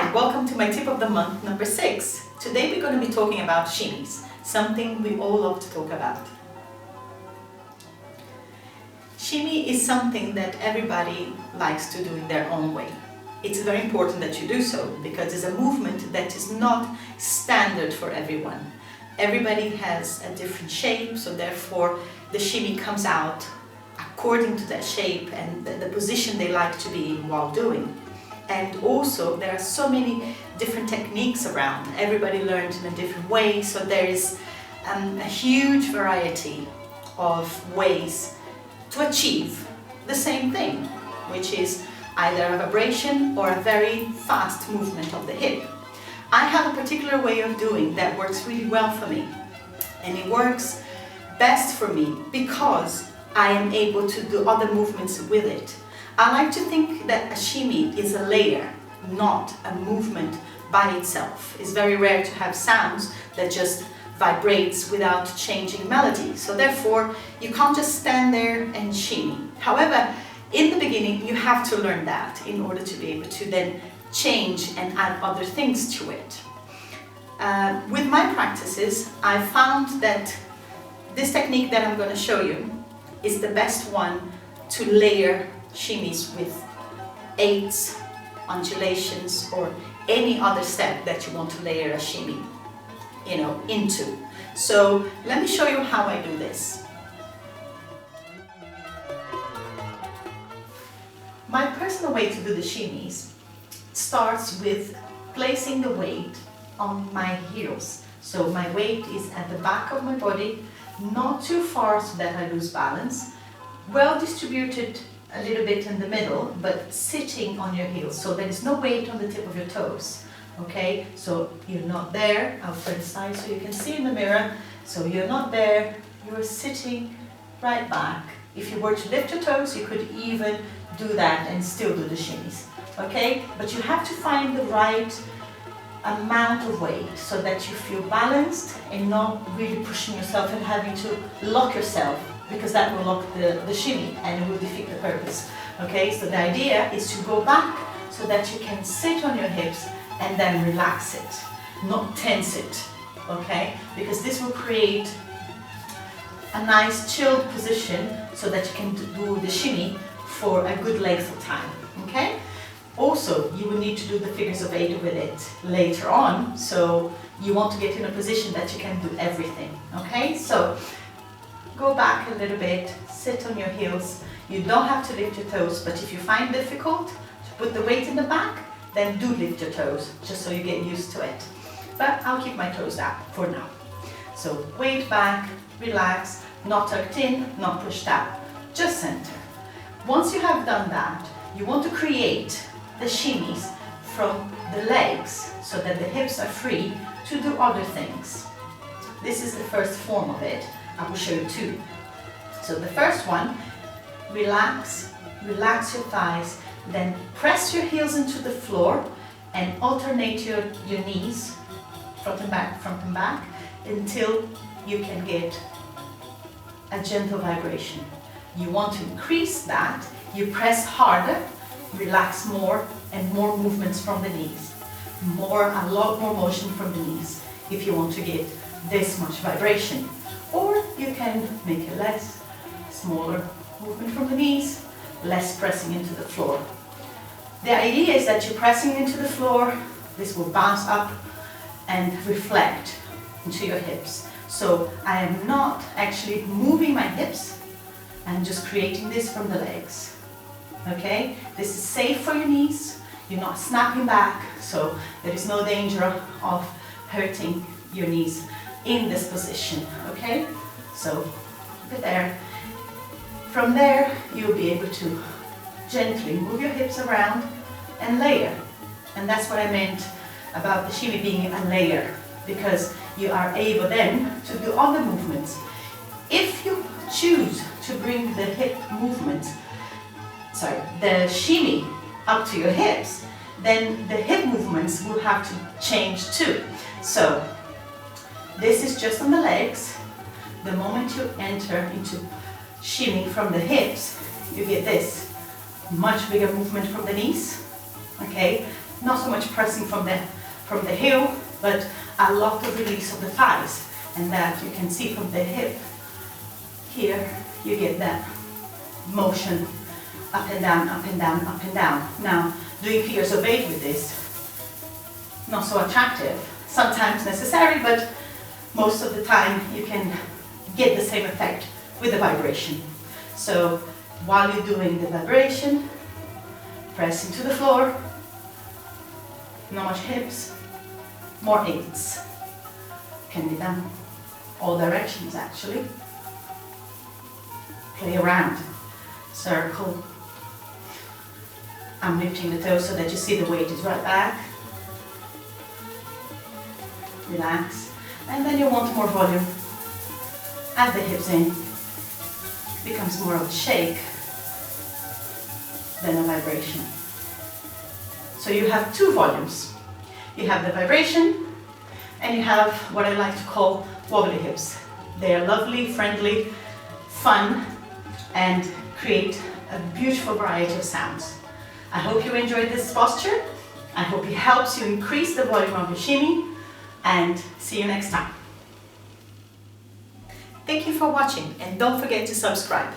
Hi, welcome to my tip of the month number 6. Today we're going to be talking about shimmies, something we all love to talk about. Shimmy is something that everybody likes to do in their own way. It's very important that you do so because it's a movement that is not standard for everyone. Everybody has a different shape, so therefore the shimmy comes out according to that shape and the position they like to be in while doing. And also there are so many different techniques around. Everybody learns in a different way, so there is a huge variety of ways to achieve the same thing, which is either a vibration or a very fast movement of the hip. I have a particular way of doing that works really well for me, and it works best for me because I am able to do other movements with it. I like to think that a shimmy is a layer, not a movement by itself. It's very rare to have sounds that just vibrates without changing melody. So therefore, you can't just stand there and shimmy. However, in the beginning, you have to learn that in order to be able to then change and add other things to it. With my practices, I found that this technique that I'm going to show you is the best one to layer shimmies with eights, undulations, or any other step that you want to layer a shimmy, into. So let me show you how I do this. My personal way to do the shimmies starts with placing the weight on my heels. So my weight is at the back of my body, not too far so that I lose balance, well distributed a little bit in the middle, but sitting on your heels, so there is no weight on the tip of your toes. Okay, so you're not there. I'll turn aside so you can see in the mirror. So you're not there, you're sitting right back. If you were to lift your toes, you could even do that and still do the shimmies. Okay, but you have to find the right amount of weight so that you feel balanced and not really pushing yourself and having to lock yourself, because that will lock the shimmy and it will defeat the purpose. Okay, so the idea is to go back so that you can sit on your hips and then relax it, not tense it. Okay, because this will create a nice chilled position so that you can do the shimmy for a good length of time. Okay, also you will need to do the figures of 8 with it later on, so you want to get in a position that you can do everything. Okay, so go back a little bit, sit on your heels. You don't have to lift your toes, but if you find it difficult to put the weight in the back, then do lift your toes, just so you get used to it. But I'll keep my toes down for now. So weight back, relax, not tucked in, not pushed out, just center. Once you have done that, you want to create the shimmies from the legs so that the hips are free to do other things. This is the first form of it. I will show you two. So the first one, relax your thighs, then press your heels into the floor and alternate your knees, front and back, until you can get a gentle vibration. You want to increase that, you press harder, relax more, and more movements from the knees. A lot more motion from the knees if you want to get this much vibration. Or you can make it smaller movement from the knees, less pressing into the floor. The idea is that you're pressing into the floor, this will bounce up and reflect into your hips. So I am not actually moving my hips, I'm just creating this from the legs. Okay, this is safe for your knees, you're not snapping back, so there is no danger of hurting your knees in this position. Okay, so keep it there. From there, you'll be able to gently move your hips around and layer. And that's what I meant about the shimmy being a layer, because you are able then to do other movements. If you choose to bring the the shimmy up to your hips, then the hip movements will have to change too. So this is just on the legs. The moment you enter into shimmy from the hips, you get this much bigger movement from the knees. Okay, not so much pressing from the heel, but a lot of release of the thighs, and that you can see from the hip. Here you get that motion up and down, up and down, up and down. Now, doing figures of 8 with this, not so attractive, sometimes necessary, but most of the time you can get the same effect with the vibration. So while you're doing the vibration, press into the floor, not much hips, more 8s. Can be done all directions actually. Play around, circle. I'm lifting the toes so that you see the weight is right back. Relax. And then you want more volume. Add the hips in. Becomes more of a shake than a vibration. So you have two volumes. You have the vibration and you have what I like to call wobbly hips. They are lovely, friendly, fun, and create a beautiful variety of sounds. I hope you enjoyed this posture. I hope it helps you increase the volume of your shimmy, and see you next time. Thank you for watching, and don't forget to subscribe.